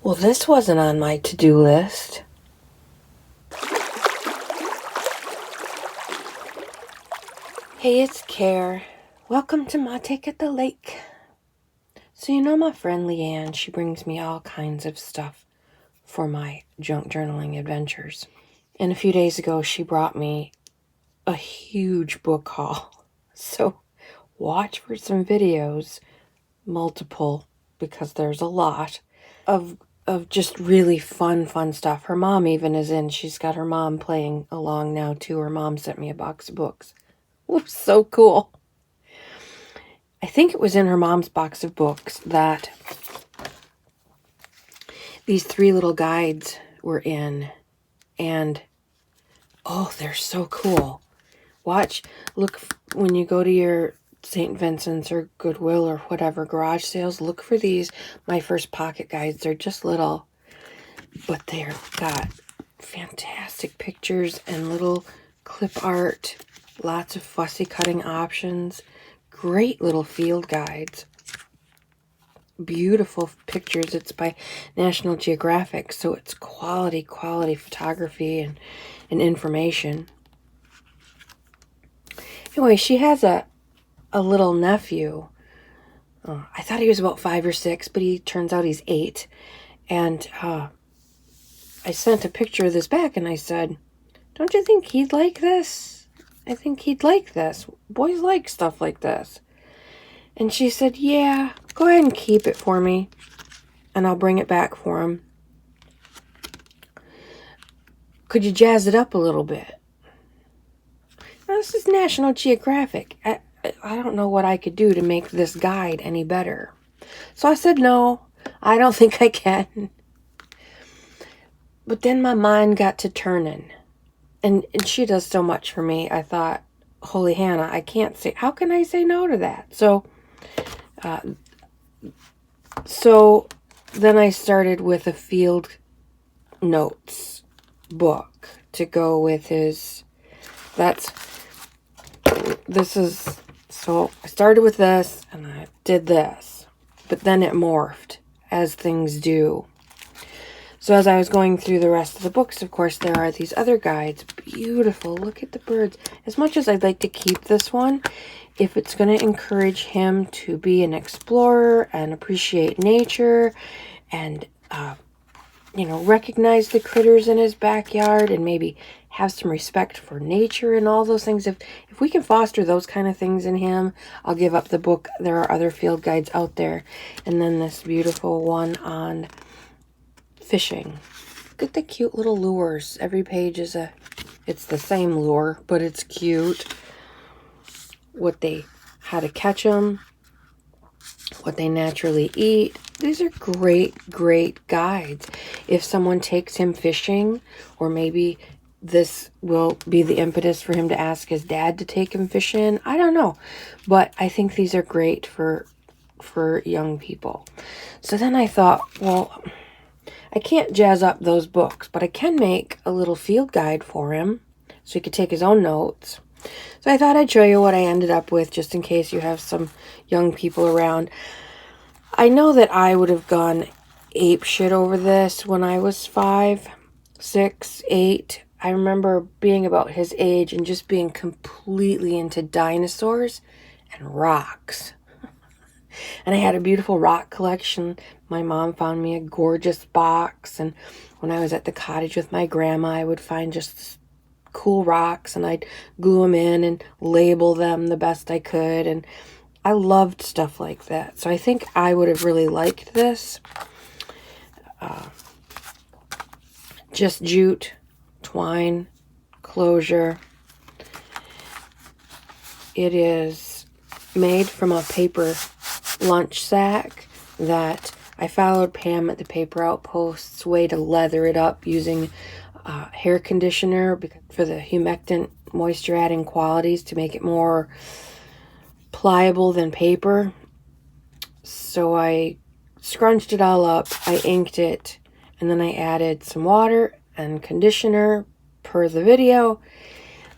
Well, this wasn't on my to-do list. Hey, it's Care. Welcome to my take at the lake. So you know my friend Leanne, she brings me all kinds of stuff for my junk journaling adventures. And a few days ago, she brought me a huge book haul. So watch for some videos, multiple, because there's a lot of just really fun stuff. Her mom even is in. She's got her mom playing along now too. Her mom sent me a box of books. It was so cool. I think it was in her mom's box of books that these 3 little guides were in. And, oh, they're so cool. Look, when you go to your St. Vincent's or Goodwill or whatever garage sales, look for these, my first pocket guides. They're just little, but they've got fantastic pictures and little clip art, lots of fussy cutting options, great little field guides, beautiful pictures. It's by National Geographic, so it's quality photography and information. Anyway, she has a little nephew. I thought he was about 5 or 6, but he turns out he's 8. And I sent a picture of this back and I said, don't you think he'd like this? I think he'd like this. Boys like stuff like this. And she said, yeah, go ahead and keep it for me and I'll bring it back for him. Could you jazz it up a little bit? Now, this is National Geographic. I don't know what I could do to make this guide any better. So I said, no, I don't think I can. But then my mind got to turning. And she does so much for me. I thought, holy Hannah, how can I say no to that? So then I started with a field notes book to go with his, so I started with this and I did this, but then it morphed as things do. So as I was going through the rest of the books, of course, there are these other guides. Beautiful. Look at the birds. As much as I'd like to keep this one, if it's going to encourage him to be an explorer and appreciate nature and, recognize the critters in his backyard and maybe have some respect for nature and all those things. If we can foster those kind of things in him, I'll give up the book. There are other field guides out there. And then this beautiful one on fishing. Look at the cute little lures. Every page is it's the same lure, but it's cute. How to catch them, what they naturally eat. These are great guides. If someone takes him fishing, or maybe this will be the impetus for him to ask his dad to take him fishing. I don't know. But I think these are great for young people. So then I thought, well, I can't jazz up those books, but I can make a little field guide for him so he could take his own notes. So I thought I'd show you what I ended up with just in case you have some young people around. I know that I would have gone ape shit over this when I was 5, 6, 8. I remember being about his age and just being completely into dinosaurs and rocks. And I had a beautiful rock collection. My mom found me a gorgeous box. And when I was at the cottage with my grandma, I would find just cool rocks and I'd glue them in and label them the best I could. And I loved stuff like that. So I think I would have really liked this. Just jute, twine, closure. It is made from a paper lunch sack that I followed Pam at the Paper Outpost's way to leather it up using hair conditioner for the humectant moisture adding qualities to make it more pliable than paper. So I scrunched it all up, I inked it, and then I added some water and conditioner per the video,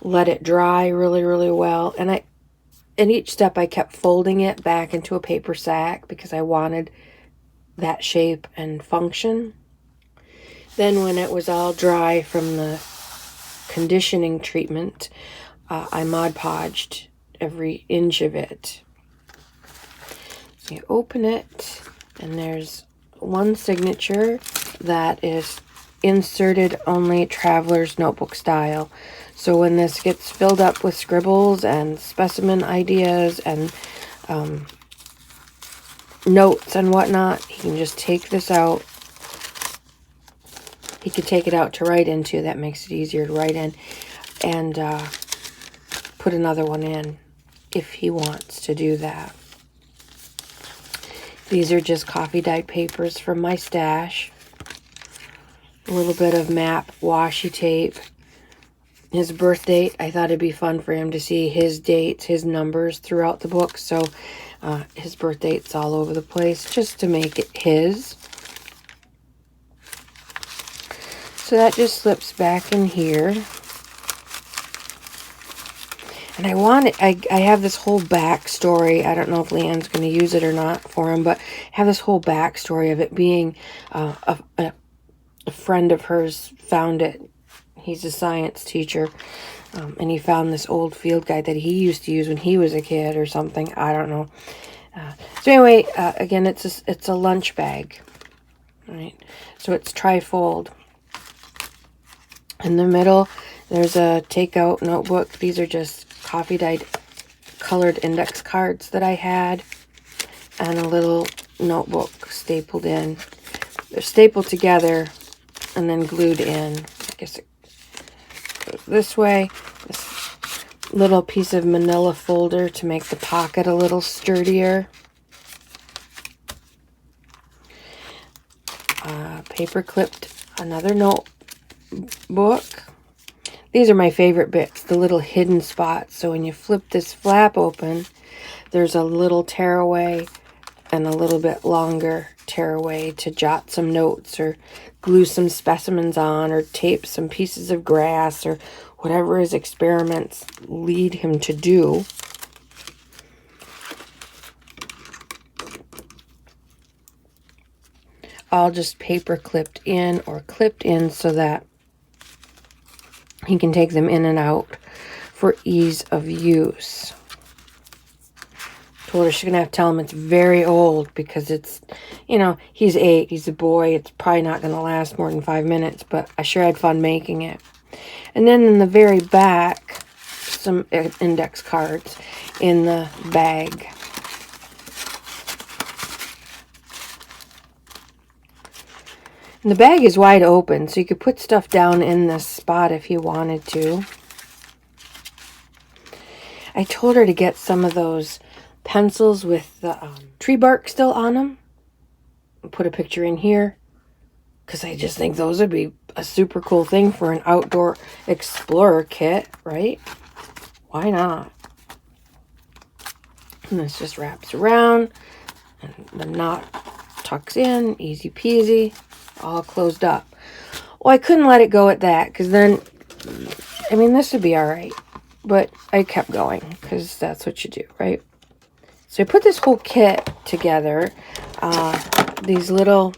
let it dry really well, and in each step I kept folding it back into a paper sack because I wanted that shape and function. Then when it was all dry from the conditioning treatment, I Mod Podged every inch of it. So you open it, and there's one signature that is inserted only traveler's notebook style. So when this gets filled up with scribbles and specimen ideas and notes and whatnot, he can just take this out. He could take it out to write into. That makes it easier to write in. And put another one in if he wants to do that. These are just coffee dyed papers from my stash. A little bit of map washi tape. His birth date. I thought it'd be fun for him to see his dates, his numbers throughout the book. So his birth date's all over the place just to make it his. So that just slips back in here. And I have this whole backstory. I don't know if Leanne's going to use it or not for him, but I have this whole backstory of it being a friend of hers found it. He's a science teacher, and he found this old field guide that he used to use when he was a kid or something. I don't know. So anyway, again, it's a lunch bag, right? So it's trifold. In the middle, there's a takeout notebook. These are just coffee dyed colored index cards that I had, and a little notebook stapled in. They're stapled together and then glued in. I guess it goes this way. This little piece of manila folder to make the pocket a little sturdier. Paper clipped another notebook. These are my favorite bits, the little hidden spots. So when you flip this flap open, there's a little tearaway and a little bit longer tearaway to jot some notes or glue some specimens on or tape some pieces of grass or whatever his experiments lead him to do. All just paper clipped in or clipped in so that he can take them in and out for ease of use. Told her she's going to have to tell him it's very old because it's, you know, he's 8, he's a boy. It's probably not going to last more than 5 minutes, but I sure had fun making it. And then in the very back, some index cards in the bag. And the bag is wide open, so you could put stuff down in this spot if you wanted to. I told her to get some of those pencils with the tree bark still on them. Put a picture in here, because I just think those would be a super cool thing for an outdoor explorer kit, right? Why not? And this just wraps around, and the knot tucks in, easy peasy. All closed up. Well, I couldn't let it go at that because then, I mean, this would be all right. But I kept going because that's what you do, right? So I put this whole kit together. These little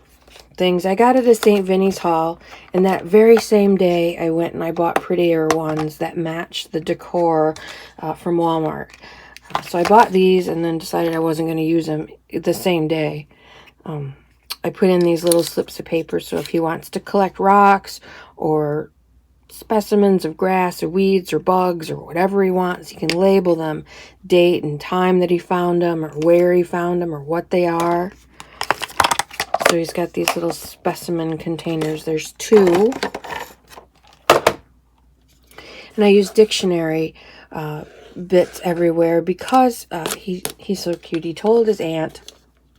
things. I got it at St. Vinny's Hall. And that very same day, I went and I bought prettier ones that matched the decor from Walmart. So I bought these and then decided I wasn't going to use them the same day. I put in these little slips of paper, so if he wants to collect rocks or specimens of grass or weeds or bugs or whatever he wants, he can label them, date and time that he found them or where he found them or what they are. So he's got these little specimen containers. There's 2. And I use dictionary bits everywhere because he's so cute. He told his aunt,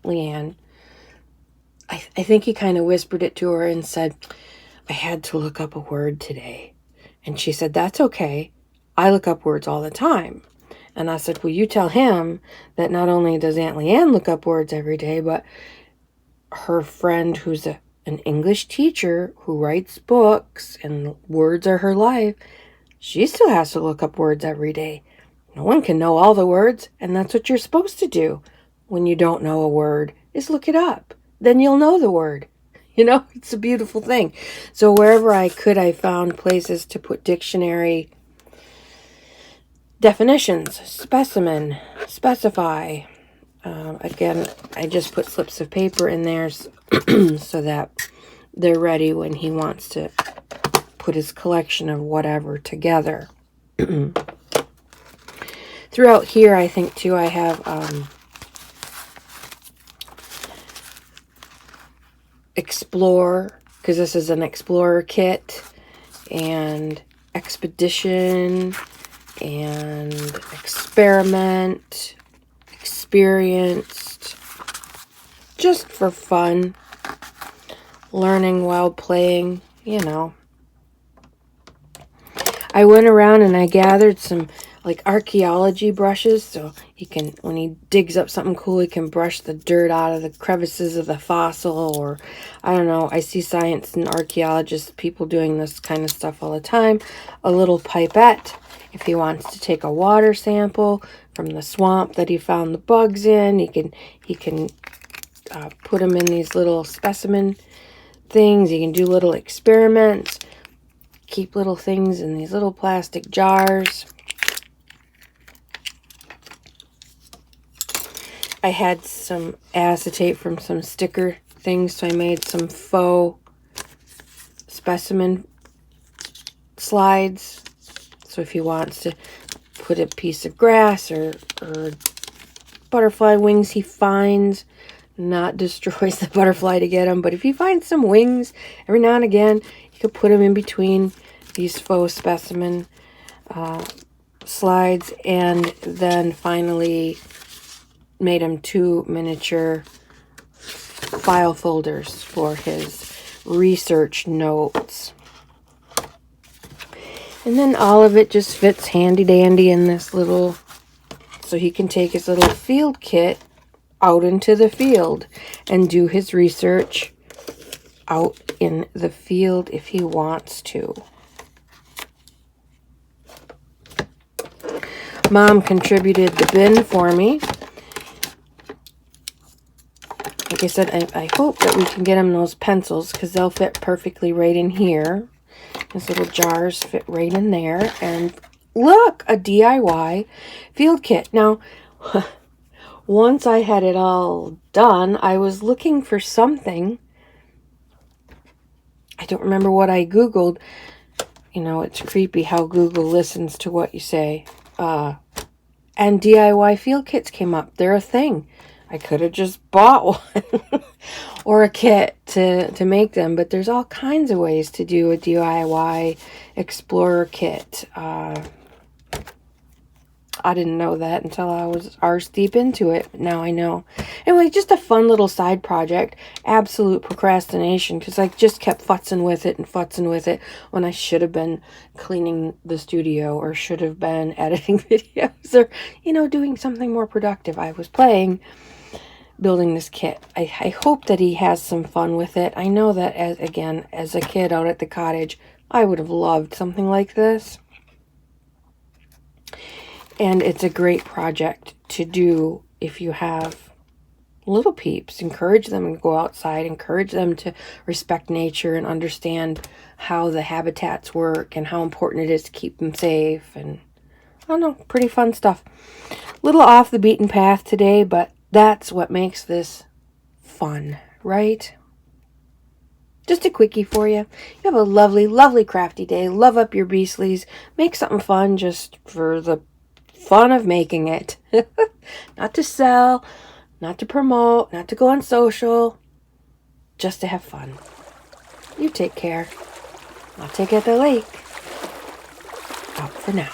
Leanne, I think he kind of whispered it to her and said, I had to look up a word today. And she said, that's okay. I look up words all the time. And I said, well, you tell him that not only does Aunt Leanne look up words every day, but her friend who's an English teacher who writes books and words are her life, she still has to look up words every day. No one can know all the words, and that's what you're supposed to do when you don't know a word, is look it up. Then you'll know the word. You know, it's a beautiful thing. So wherever I could, I found places to put dictionary definitions, specimen, specify. Again, I just put slips of paper in there so that they're ready when he wants to put his collection of whatever together. Throughout here, I think, too, I have explore, because this is an explorer kit, and expedition, and experiment, experienced, just for fun, learning while playing, you know. I went around and I gathered some like archaeology brushes, so he can, when he digs up something cool, he can brush the dirt out of the crevices of the fossil, or I don't know. I see science and archaeologists, people doing this kind of stuff all the time. A little pipette if he wants to take a water sample from the swamp that he found the bugs in. He can put them in these little specimen things. He can do little experiments. Keep little things in these little plastic jars. I had some acetate from some sticker things, so I made some faux specimen slides. So if he wants to put a piece of grass or butterfly wings he finds, not destroys the butterfly to get them, but if he finds some wings every now and again, you could put them in between these faux specimen slides. And then finally made him 2 miniature file folders for his research notes. And then all of it just fits handy dandy in this little, so he can take his little field kit out into the field and do his research out in the field if he wants to. Mom contributed the bin for me. Like I said, I hope that we can get him those pencils because they'll fit perfectly right in here. These little jars fit right in there. And look, a DIY field kit. Now, once I had it all done, I was looking for something. I don't remember what I Googled. You know, it's creepy how Google listens to what you say. And DIY field kits came up. They're a thing. I could have just bought one or a kit to make them, but there's all kinds of ways to do a DIY explorer kit. I didn't know that until I was arse deep into it, but now I know. Anyway, just a fun little side project. Absolute procrastination, because I just kept futzing with it when I should have been cleaning the studio or should have been editing videos or, you know, doing something more productive. I was playing, building this kit. I hope that he has some fun with it. I know that, as a kid out at the cottage, I would have loved something like this. And it's a great project to do if you have little peeps. Encourage them to go outside. Encourage them to respect nature and understand how the habitats work and how important it is to keep them safe. And I don't know, pretty fun stuff. Little off the beaten path today, but that's what makes this fun, right? Just a quickie for you. You have a lovely, lovely crafty day. Love up your beastlies. Make something fun just for the fun of making it. Not to sell, not to promote, not to go on social, just to have fun. You take care. I'll take it at the lake. Out for now.